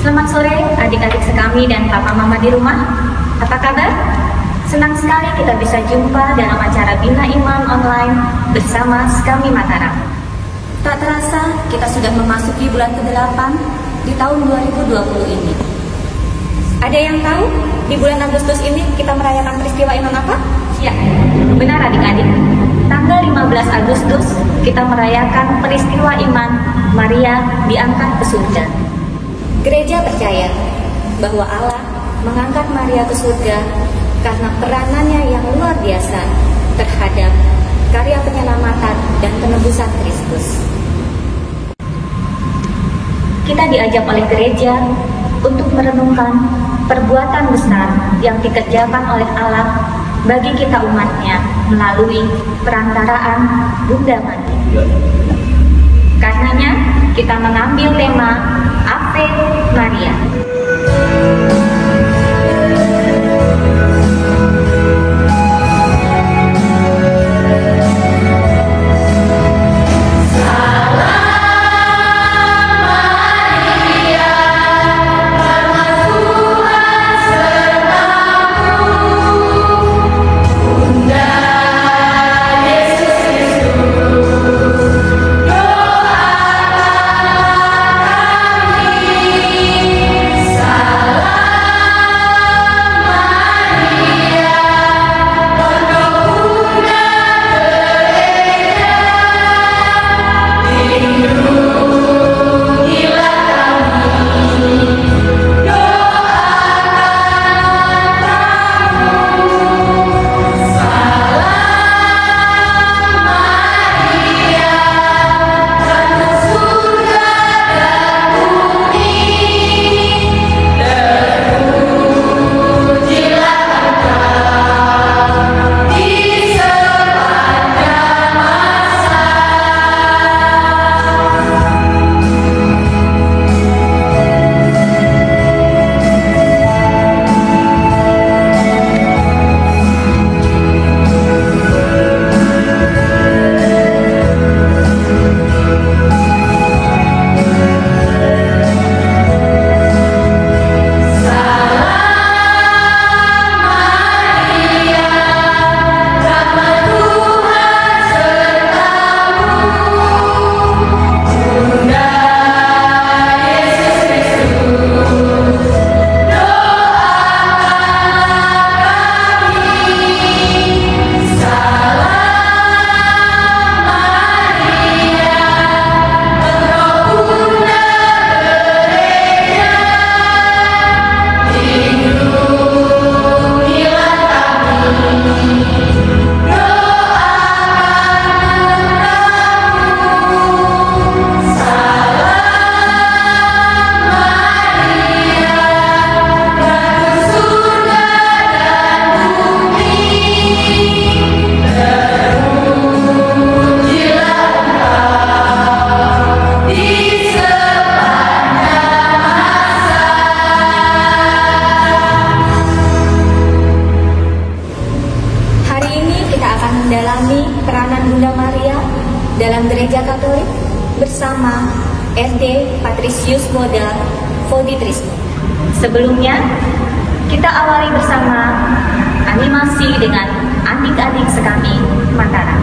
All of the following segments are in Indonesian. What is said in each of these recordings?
Selamat sore adik-adik sekami dan papa mama di rumah. Apa kabar? Senang sekali kita bisa jumpa dalam acara Bina Iman online bersama Skami Mataram. Tak terasa kita sudah memasuki bulan ke-8 di tahun 2020 ini. Ada yang tahu di bulan Agustus ini kita merayakan peristiwa iman apa? Ya, benar adik-adik. Tanggal 15 Agustus kita merayakan peristiwa iman Maria diangkat ke surga. Gereja percaya bahwa Allah mengangkat Maria ke surga karena peranannya yang luar biasa terhadap karya penyelamatan dan penebusan Kristus. Kita diajak oleh gereja untuk merenungkan perbuatan besar yang dikerjakan oleh Allah bagi kita umatnya melalui perantaraan Bunda Maria. Karenanya kita mengambil tema Ave Maria. Maria. SD Patrisius Moda Voditrisno. Sebelumnya, kita awali bersama animasi dengan adik-adik sekami Mataram.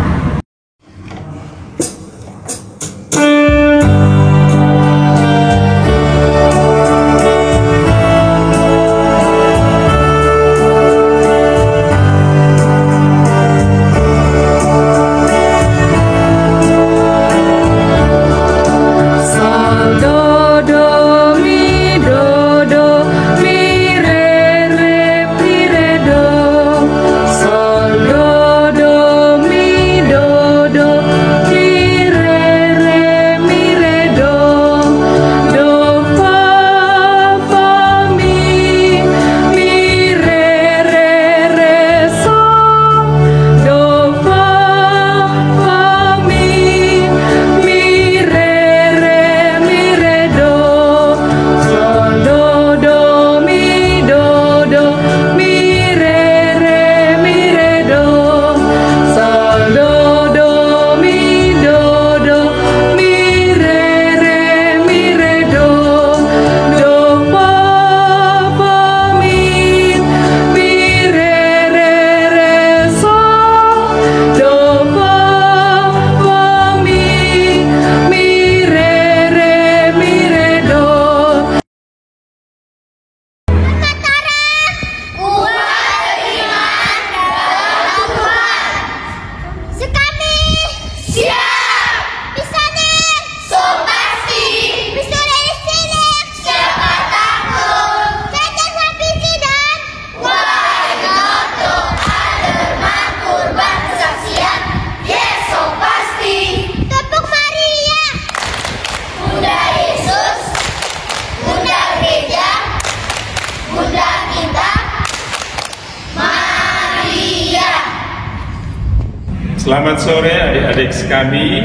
Selamat sore adik-adik sekami,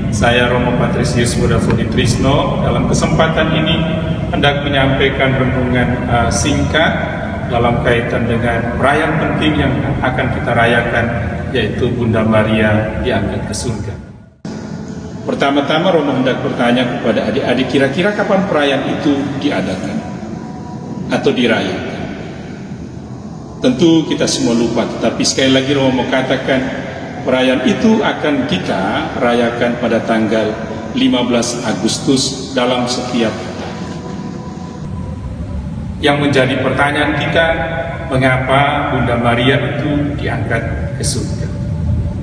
saya Romo Patrisius Moda Voditrisno. Dalam kesempatan ini hendak menyampaikan renungan singkat dalam kaitan dengan perayaan penting yang akan kita rayakan, yaitu Bunda Maria diangkat ke surga. Pertama-tama Romo hendak bertanya kepada adik-adik, kira-kira kapan perayaan itu diadakan atau dirayakan? Tentu kita semua lupa, tetapi sekali lagi Romo mau katakan, perayaan itu akan kita rayakan pada tanggal 15 Agustus dalam setiap tahun. Yang menjadi pertanyaan kita, mengapa Bunda Maria itu diangkat ke surga?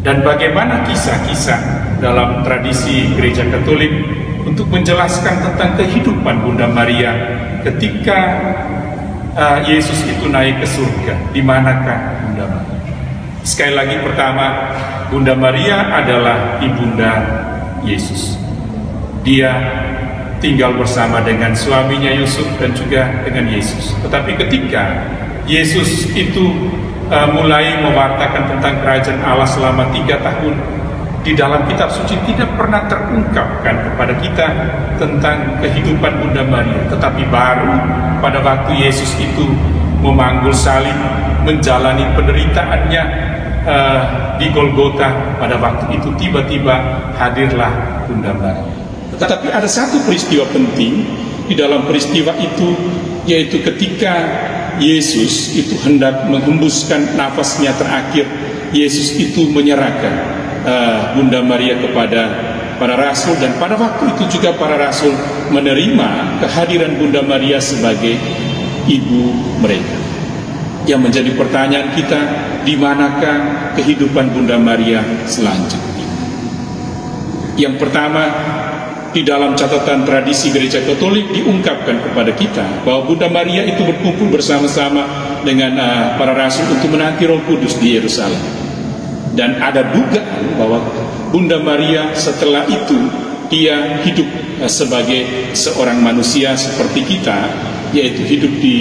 Dan bagaimana kisah-kisah dalam tradisi Gereja Katolik untuk menjelaskan tentang kehidupan Bunda Maria ketika Yesus itu naik ke surga? Di manakah Bunda Maria? Sekali lagi, pertama, Bunda Maria adalah ibunda Yesus. Dia tinggal bersama dengan suaminya Yusuf dan juga dengan Yesus. Tetapi ketika Yesus itu mulai mewartakan tentang kerajaan Allah selama 3 tahun, di dalam kitab suci tidak pernah terungkapkan kepada kita tentang kehidupan Bunda Maria. Tetapi baru pada waktu Yesus itu memanggul salib, menjalani penderitaannya di Golgota, pada waktu itu tiba-tiba hadirlah Bunda Maria. Tetapi ada satu peristiwa penting di dalam peristiwa itu, yaitu ketika Yesus itu hendak menghembuskan nafasnya terakhir. Yesus itu menyerahkan Bunda Maria kepada para rasul, dan pada waktu itu juga para rasul menerima kehadiran Bunda Maria sebagai ibu mereka. Yang menjadi pertanyaan kita, di manakah kehidupan Bunda Maria selanjutnya? Yang pertama, di dalam catatan tradisi Gereja Katolik diungkapkan kepada kita bahwa Bunda Maria itu berkumpul bersama-sama dengan para rasul untuk menanti Roh Kudus di Yerusalem. Dan ada dugaan bahwa Bunda Maria setelah itu dia hidup sebagai seorang manusia seperti kita, yaitu hidup di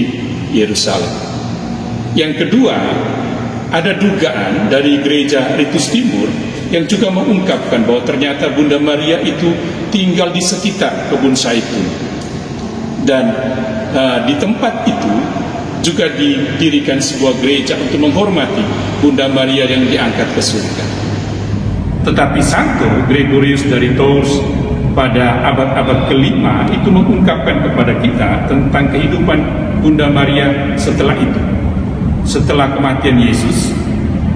Yerusalem. Yang kedua, ada dugaan dari Gereja Ritus Timur yang juga mengungkapkan bahwa ternyata Bunda Maria itu tinggal di sekitar kebun zaitun, dan di tempat itu juga didirikan sebuah gereja untuk menghormati Bunda Maria yang diangkat ke surga. Tetapi Santo Gregorius dari Tours pada abad-abad kelima itu mengungkapkan kepada kita tentang kehidupan Bunda Maria setelah itu. Setelah kematian Yesus,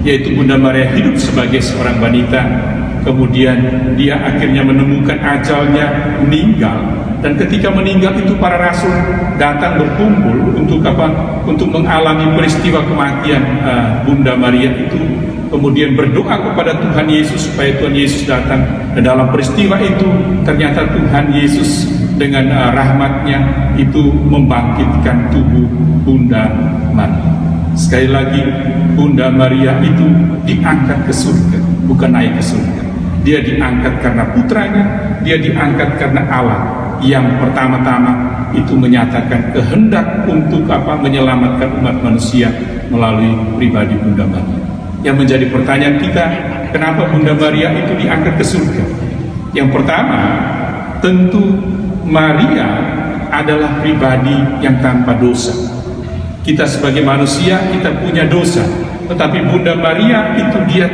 yaitu Bunda Maria hidup sebagai seorang wanita, kemudian dia akhirnya menemukan ajalnya, meninggal, dan ketika meninggal itu para rasul datang berkumpul untuk apa? Untuk mengalami peristiwa kematian Bunda Maria itu, kemudian berdoa kepada Tuhan Yesus supaya Tuhan Yesus datang. Dan dalam peristiwa itu ternyata Tuhan Yesus dengan rahmatnya itu membangkitkan tubuh Bunda Maria. Sekali lagi, Bunda Maria itu diangkat ke surga, bukan naik ke surga. Dia diangkat karena putranya, dia diangkat karena Allah yang pertama-tama itu menyatakan kehendak untuk apa? Menyelamatkan umat manusia melalui pribadi Bunda Maria. Yang menjadi pertanyaan kita, kenapa Bunda Maria itu diangkat ke surga? Yang pertama, tentu Maria adalah pribadi yang tanpa dosa. Kita sebagai manusia, kita punya dosa, tetapi Bunda Maria itu dia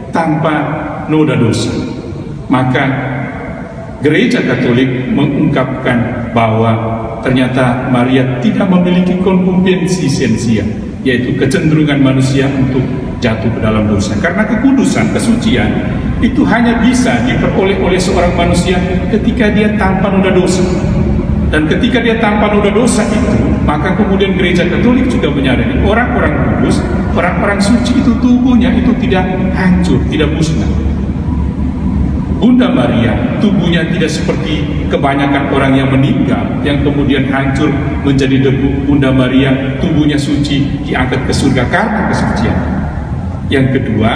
tanpa noda dosa. Maka Gereja Katolik mengungkapkan bahwa ternyata Maria tidak memiliki koncupiscensia, yaitu kecenderungan manusia untuk jatuh ke dalam dosa. Karena kekudusan, kesucian itu hanya bisa diperoleh oleh seorang manusia ketika dia tanpa noda dosa. Dan ketika dia tanpa noda dosa itu, maka kemudian Gereja Katolik juga menyadari orang-orang kudus, orang-orang suci itu tubuhnya itu tidak hancur, tidak musnah. Bunda Maria tubuhnya tidak seperti kebanyakan orang yang meninggal, yang kemudian hancur menjadi debu. Bunda Maria tubuhnya suci, diangkat ke surga karena kesucian. Yang kedua,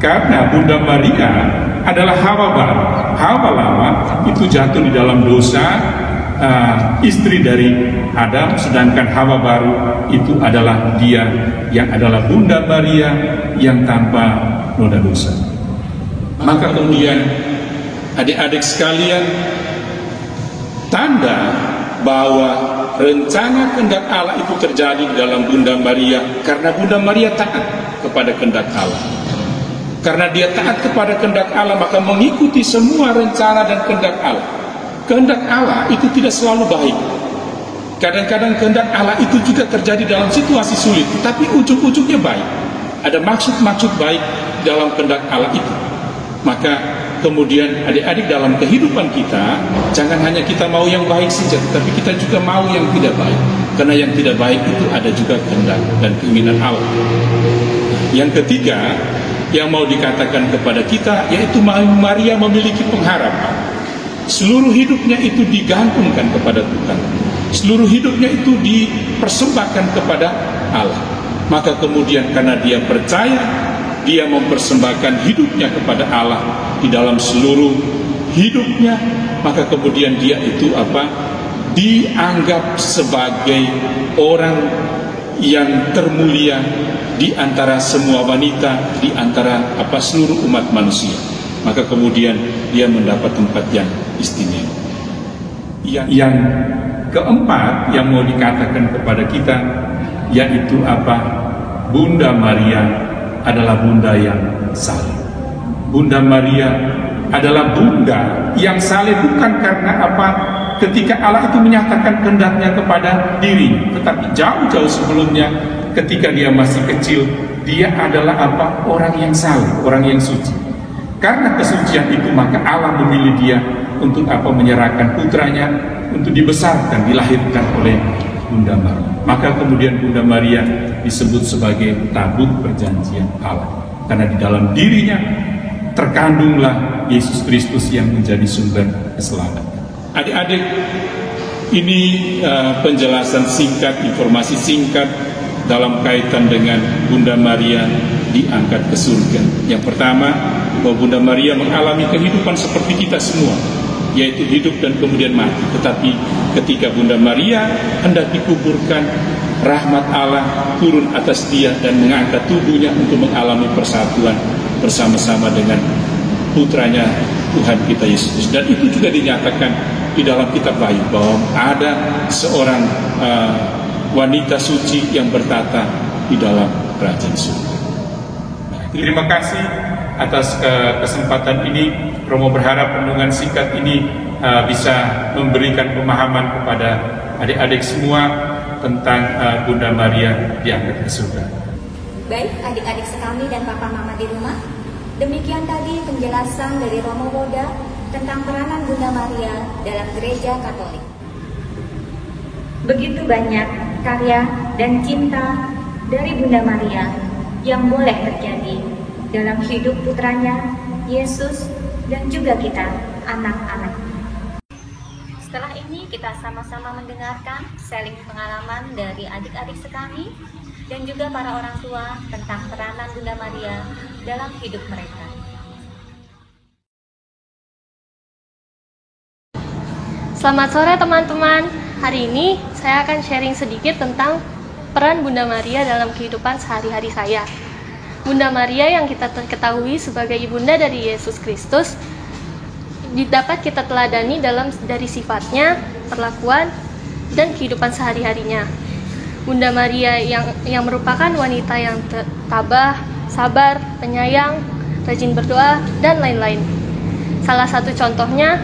karena Bunda Maria adalah Hawa baru. Hawa lama itu jatuh di dalam dosa, istri dari Adam, sedangkan Hawa baru itu adalah dia yang adalah Bunda Maria yang tanpa noda dosa. Maka kemudian adik-adik sekalian, tanda bahwa rencana kehendak Allah itu terjadi di dalam Bunda Maria karena Bunda Maria taat kepada kehendak Allah. Karena dia taat kepada kehendak Allah, maka mengikuti semua rencana dan kehendak Allah. Kehendak Allah itu tidak selalu baik. Kadang-kadang kehendak Allah itu juga terjadi dalam situasi sulit, tapi ujung-ujungnya baik. Ada maksud-maksud baik dalam kehendak Allah itu. Maka kemudian adik-adik dalam kehidupan kita, jangan hanya kita mau yang baik saja, tapi kita juga mau yang tidak baik. Karena yang tidak baik itu ada juga kehendak dan keinginan Allah. Yang ketiga, yang mau dikatakan kepada kita, yaitu Maria memiliki pengharapan. Seluruh hidupnya itu digantungkan kepada Tuhan. Seluruh hidupnya itu dipersembahkan kepada Allah. Maka kemudian karena dia percaya, dia mempersembahkan hidupnya kepada Allah di dalam seluruh hidupnya, maka kemudian dia itu dianggap sebagai orang yang termulia di antara semua wanita, di antara seluruh umat manusia. Maka kemudian dia mendapat tempat yang istimewa. Yang keempat yang mau dikatakan kepada kita, yaitu Bunda Maria adalah bunda yang saleh. Bunda Maria adalah bunda yang saleh bukan karena ketika Allah itu menyatakan kehendaknya kepada diri, tetapi jauh-jauh sebelumnya ketika dia masih kecil, dia adalah orang yang saleh, orang yang suci. Karena kesucian itu maka Allah memilih dia untuk menyerahkan putranya untuk dibesarkan, dilahirkan oleh Bunda Maria. Maka kemudian Bunda Maria disebut sebagai tabut perjanjian Allah, karena di dalam dirinya terkandunglah Yesus Kristus yang menjadi sumber keselamatan. Adik-adik, ini penjelasan singkat, informasi singkat dalam kaitan dengan Bunda Maria diangkat ke surga. Yang pertama, bahwa Bunda Maria mengalami kehidupan seperti kita semua, yaitu hidup dan kemudian mati. Tetapi ketika Bunda Maria hendak dikuburkan, rahmat Allah turun atas dia dan mengangkat tubuhnya untuk mengalami persatuan bersama-sama dengan putranya Tuhan kita Yesus. Dan itu juga dinyatakan di dalam kitab Wahyu bahwa ada seorang wanita suci yang bertata di dalam kerajaan surga. Terima kasih atas kesempatan ini. Romo berharap renungan singkat ini bisa memberikan pemahaman kepada adik-adik semua tentang Bunda Maria diangkat ke surga. Baik adik-adik sekami dan papa mama di rumah, demikian tadi penjelasan dari Romo Boda tentang peranan Bunda Maria dalam Gereja Katolik. Begitu banyak karya dan cinta dari Bunda Maria yang boleh terjadi dalam hidup putranya, Yesus, dan juga kita, anak-anak. Setelah ini kita sama-sama mendengarkan sharing pengalaman dari adik-adik sekami dan juga para orang tua tentang peranan Bunda Maria dalam hidup mereka. Selamat sore teman-teman. Hari ini saya akan sharing sedikit tentang peran Bunda Maria dalam kehidupan sehari-hari saya. Bunda Maria yang kita ketahui sebagai ibunda dari Yesus Kristus dapat kita teladani dari sifatnya, perlakuan, dan kehidupan sehari-harinya. Bunda Maria yang merupakan wanita yang tabah, sabar, penyayang, rajin berdoa, dan lain-lain. Salah satu contohnya,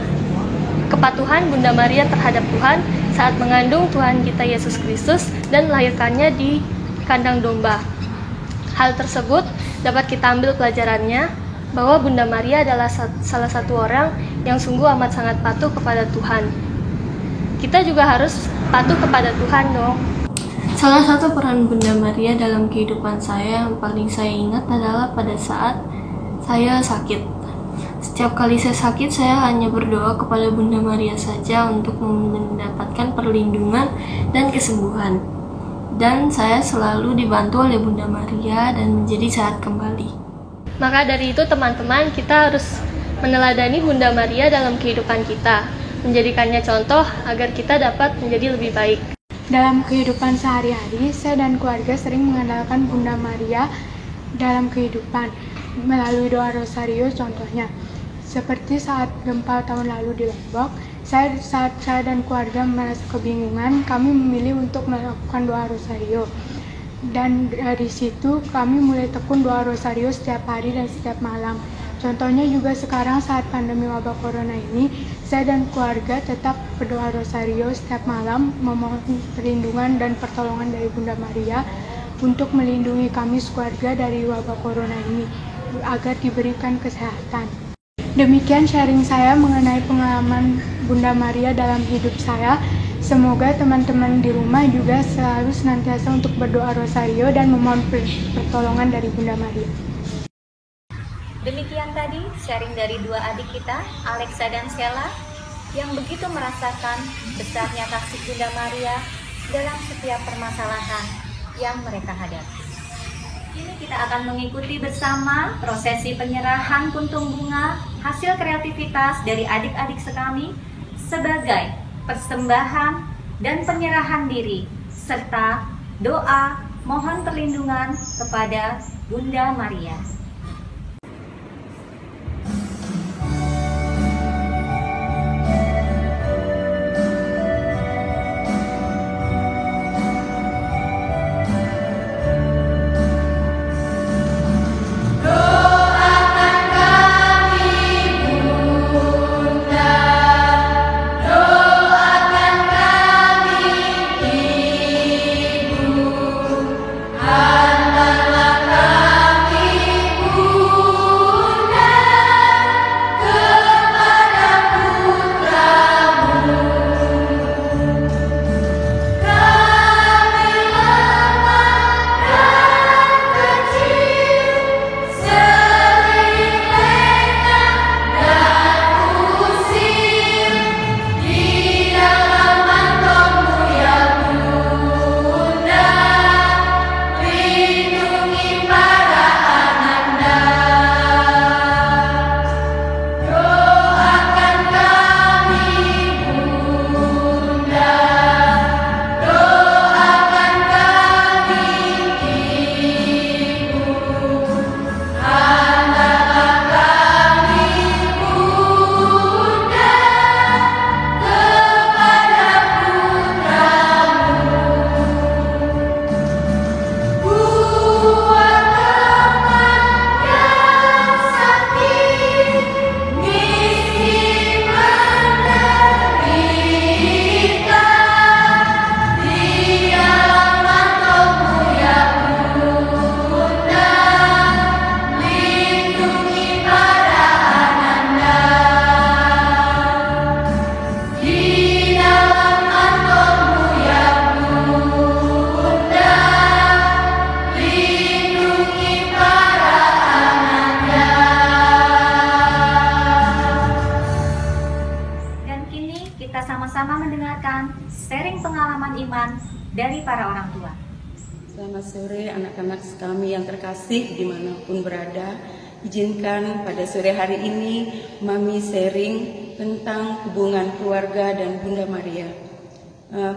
kepatuhan Bunda Maria terhadap Tuhan saat mengandung Tuhan kita Yesus Kristus dan melahirkannya di kandang domba. Hal tersebut dapat kita ambil pelajarannya bahwa Bunda Maria adalah salah satu orang yang sungguh amat sangat patuh kepada Tuhan. Kita juga harus patuh kepada Tuhan dong. Salah satu peran Bunda Maria dalam kehidupan saya yang paling saya ingat adalah pada saat saya sakit. Setiap kali saya sakit, saya hanya berdoa kepada Bunda Maria saja untuk mendapatkan perlindungan dan kesembuhan. Dan saya selalu dibantu oleh Bunda Maria dan menjadi sehat kembali. Maka dari itu teman-teman, kita harus meneladani Bunda Maria dalam kehidupan kita, menjadikannya contoh agar kita dapat menjadi lebih baik. Dalam kehidupan sehari-hari, saya dan keluarga sering mengandalkan Bunda Maria dalam kehidupan melalui doa rosario contohnya. Seperti saat gempa tahun lalu di Lombok, saat saya dan keluarga merasa kebingungan, kami memilih untuk melakukan doa rosario. Dan dari situ kami mulai tekun doa rosario setiap hari dan setiap malam. Contohnya juga sekarang saat pandemi wabah corona ini, saya dan keluarga tetap berdoa rosario setiap malam, memohon perlindungan dan pertolongan dari Bunda Maria untuk melindungi kami sekeluarga dari wabah corona ini agar diberikan kesehatan. Demikian sharing saya mengenai pengalaman Bunda Maria dalam hidup saya. Semoga teman-teman di rumah juga selalu senantiasa untuk berdoa rosario dan memohon pertolongan dari Bunda Maria. Demikian tadi sharing dari dua adik kita, Alexa dan Sheila, yang begitu merasakan besarnya kasih Bunda Maria dalam setiap permasalahan yang mereka hadapi. Kini kita akan mengikuti bersama prosesi penyerahan puntung bunga hasil kreativitas dari adik-adik sekami sebagai persembahan dan penyerahan diri, serta doa mohon perlindungan kepada Bunda Maria. Hantarlah kami kita sama-sama mendengarkan sharing pengalaman iman dari para orang tua. Selamat sore anak-anak kami yang terkasih dimanapun berada. Izinkan pada sore hari ini Mami sharing tentang hubungan keluarga dan Bunda Maria.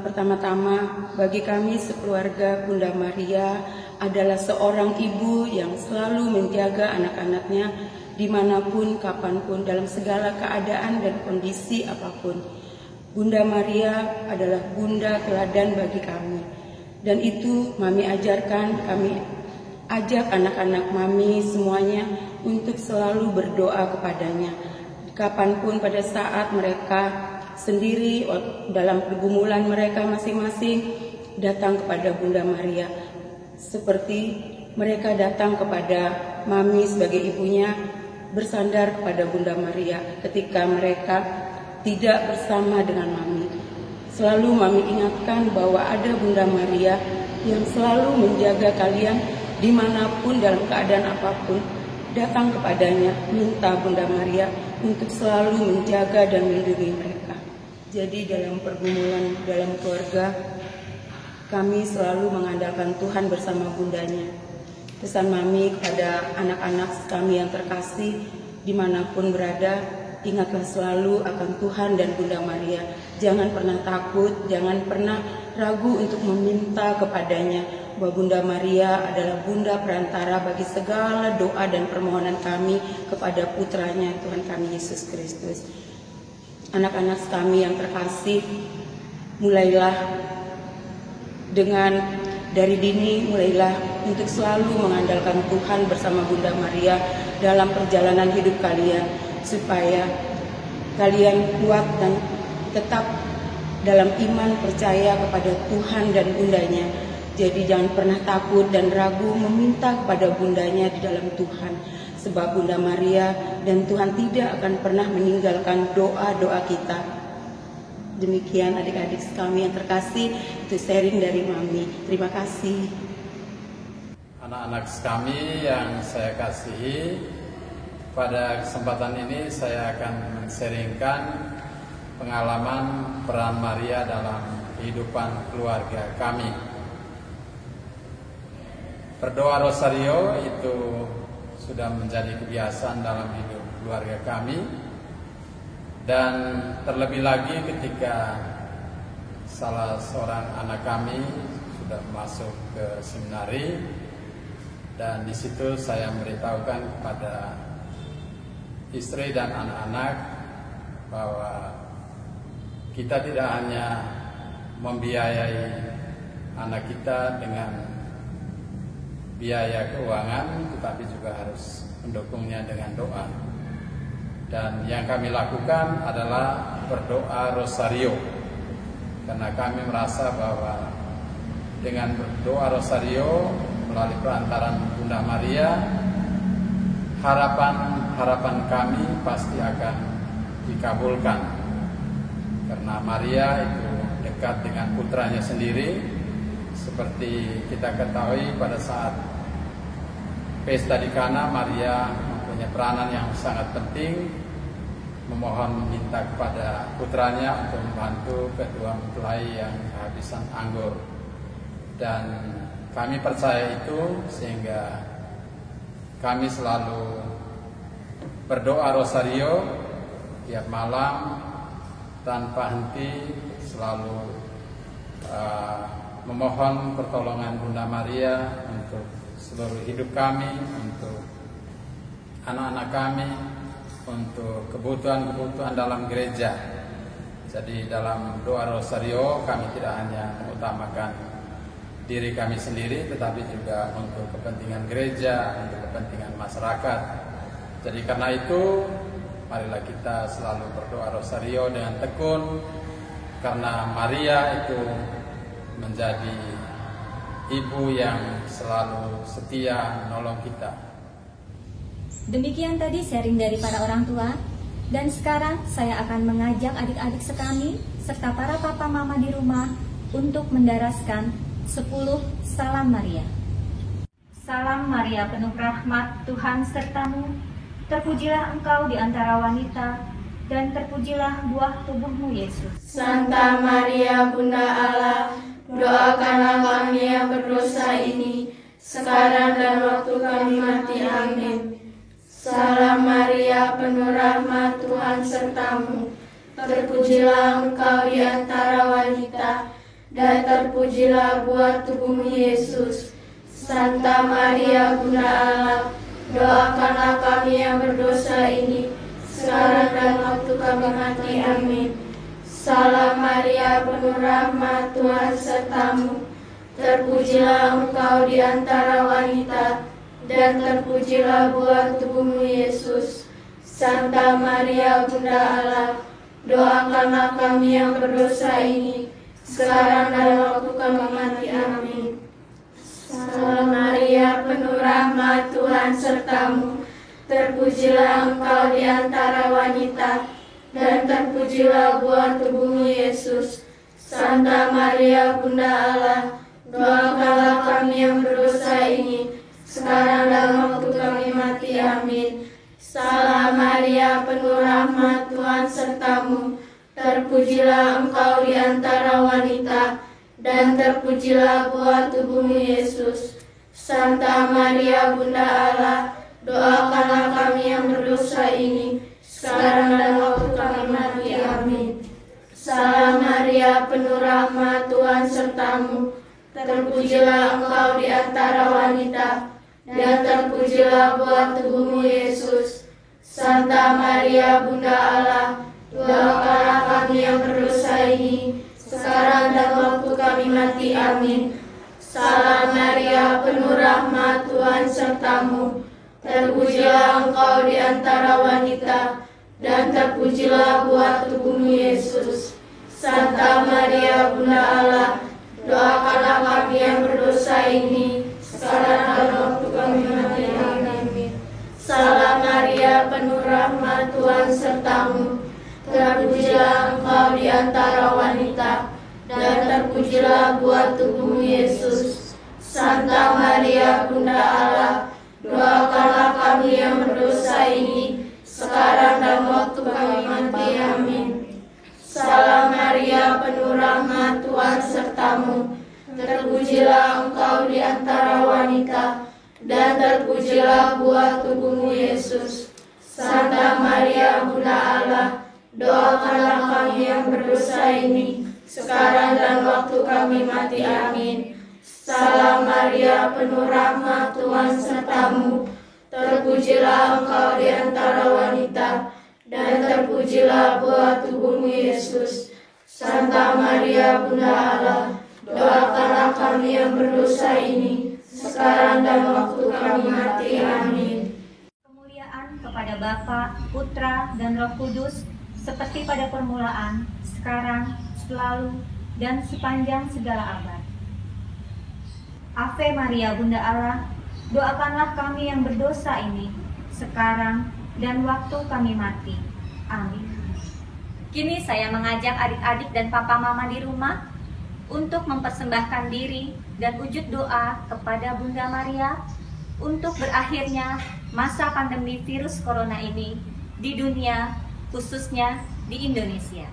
Pertama-tama bagi kami sekeluarga, Bunda Maria adalah seorang ibu yang selalu menjaga anak-anaknya dimanapun, kapanpun, dalam segala keadaan dan kondisi apapun. Bunda Maria adalah bunda teladan bagi kami. Dan itu Mami ajarkan, kami ajak anak-anak Mami semuanya untuk selalu berdoa kepadanya. Kapanpun pada saat mereka sendiri dalam pergumulan mereka masing-masing datang kepada Bunda Maria. Seperti mereka datang kepada Mami sebagai ibunya, bersandar kepada Bunda Maria ketika mereka tidak bersama dengan Mami. Selalu Mami ingatkan bahwa ada Bunda Maria yang selalu menjaga kalian dimanapun dalam keadaan apapun. Datang kepadanya, minta Bunda Maria untuk selalu menjaga dan melindungi mereka. Jadi dalam pergumulan dalam keluarga, kami selalu mengandalkan Tuhan bersama bundanya. Pesan Mami kepada anak-anak kami yang terkasih dimanapun berada, ingatlah selalu akan Tuhan dan Bunda Maria. Jangan pernah takut, jangan pernah ragu untuk meminta kepadanya, bahwa Bunda Maria adalah bunda perantara bagi segala doa dan permohonan kami kepada putranya Tuhan kami Yesus Kristus. Anak-anak kami yang terkasih, mulailah dari dini, mulailah untuk selalu mengandalkan Tuhan bersama Bunda Maria dalam perjalanan hidup kalian, supaya kalian kuat dan tetap dalam iman percaya kepada Tuhan dan bundanya. Jadi jangan pernah takut dan ragu meminta kepada bundanya di dalam Tuhan. Sebab Bunda Maria dan Tuhan tidak akan pernah meninggalkan doa-doa kita. Demikian adik-adik kami yang terkasih, itu sharing dari Mami. Terima kasih. Anak-anak kami yang saya kasihi, pada kesempatan ini saya akan men-sharingkan pengalaman peran Maria dalam kehidupan keluarga kami. Berdoa rosario itu sudah menjadi kebiasaan dalam hidup keluarga kami, dan terlebih lagi ketika salah seorang anak kami sudah masuk ke seminari, dan di situ saya memberitahukan kepada istri dan anak-anak bahwa kita tidak hanya membiayai anak kita dengan biaya keuangan, tetapi juga harus mendukungnya dengan doa. Dan yang kami lakukan adalah berdoa rosario, karena kami merasa bahwa dengan berdoa rosario melalui perantaran Bunda Maria, harapan kami pasti akan dikabulkan, karena Maria itu dekat dengan putranya sendiri. Seperti kita ketahui pada saat pesta di Kana, Maria mempunyai peranan yang sangat penting, memohon minta kepada putranya untuk membantu kedua mempelai yang kehabisan anggur. Dan kami percaya itu, sehingga kami selalu berdoa rosario tiap malam tanpa henti, selalu memohon pertolongan Bunda Maria untuk seluruh hidup kami, untuk anak-anak kami, untuk kebutuhan-kebutuhan dalam gereja. Jadi dalam doa rosario kami tidak hanya mengutamakan diri kami sendiri, tetapi juga untuk kepentingan gereja, untuk kepentingan masyarakat. Jadi karena itu, marilah kita selalu berdoa rosario dengan tekun, karena Maria itu menjadi ibu yang selalu setia menolong kita. Demikian tadi sharing dari para orang tua. Dan sekarang saya akan mengajak adik-adik sekami serta para papa mama di rumah untuk mendaraskan 10 Salam Maria. Salam Maria, penuh rahmat, Tuhan sertamu. Terpujilah engkau di antara wanita, dan terpujilah buah tubuhmu Yesus. Santa Maria Bunda Allah, doakanlah kami yang berdosa ini, sekarang dan waktu kami mati. Amin. Salam Maria, penuh rahmat, Tuhan sertamu. Terpujilah engkau di antara wanita, dan terpujilah buah tubuhmu Yesus. Santa Maria Bunda Allah, doakanlah kami yang berdosa ini, sekarang dan waktu kami mati. Amin. Salam Maria, penuh rahmat, Tuhan sertamu. Terpujilah engkau di antara wanita, dan terpujilah buah tubuhmu Yesus. Santa Maria Bunda Allah, doakanlah kami yang berdosa ini, sekarang dan waktu kami mati. Amin. Salam Maria, penuh rahmat, Tuhan sertamu. Terpujilah engkau di antara wanita, dan terpujilah buah tubuhmu Yesus. Santa Maria Bunda Allah, doakanlah kami yang berdosa ini, sekarang dan waktu kami mati. Amin. Salam Maria, penuh rahmat, Tuhan sertamu. Terpujilah engkau di antara wanita, dan terpujilah buah tubuhmu Yesus. Santa Maria Bunda Allah, doakanlah kami yang berdosa ini, sekarang dan waktu kami mati. Amin. Salam Maria, penuh rahmat, Tuhan sertamu. Terpujilah engkau di antara wanita, dan terpujilah buah tubuhmu Yesus. Santa Maria Bunda Allah, doakanlah kami yang berdosa ini, sekarang dan waktu kami mati. Amin. Salam Maria, penuh rahmat, Tuhan sertamu. Terpujilah engkau di antara wanita, dan terpujilah buah tubuhmu Yesus. Santa Maria Bunda Allah, doakanlah kami yang berdosa ini, sekarang dan waktu kami mati. Amin. Salam Maria, penuh rahmat, Tuhan sertamu. Terpujilah engkau di antara wanita, dan terpujilah buah tubuhmu Yesus. Santa Maria Bunda Allah, doakanlah kami yang berdosa ini, sekarang dan waktu kami mati. Amin. Salam Maria, penuh rahmat, Tuhan sertamu. Terpujilah engkau di antara wanita, dan terpujilah buah tubuhmu Yesus. Santa Maria Bunda Allah, doakanlah kami yang berdosa ini, sekarang dan waktu kami mati. Amin. Salam Maria, penuh rahmat, Tuhan sertamu. Terpujilah engkau di antara wanita, dan terpujilah buah tubuhmu Yesus. Santa Maria Bunda Allah, doakanlah kami yang berdosa ini, sekarang dan waktu kami mati. Amin. Kemuliaan kepada Bapa, Putra, dan Roh Kudus, seperti pada permulaan, sekarang, selalu, dan sepanjang segala abad. Ave Maria Bunda Allah, doakanlah kami yang berdosa ini, sekarang dan waktu kami mati. Amin. Kini saya mengajak adik-adik dan papa mama di rumah untuk mempersembahkan diri dan wujud doa kepada Bunda Maria untuk berakhirnya masa pandemi virus corona ini di dunia, khususnya di Indonesia.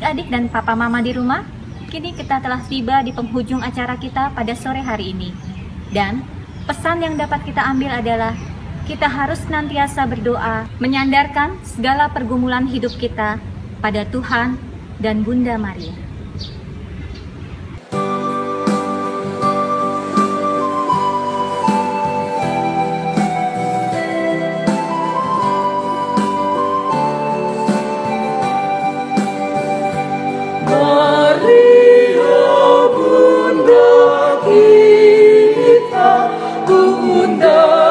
Adik-adik dan papa mama di rumah, kini kita telah tiba di penghujung acara kita pada sore hari ini. Dan pesan yang dapat kita ambil adalah kita harus senantiasa berdoa, menyandarkan segala pergumulan hidup kita pada Tuhan dan Bunda Maria. Bunda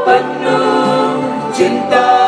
penuh cinta.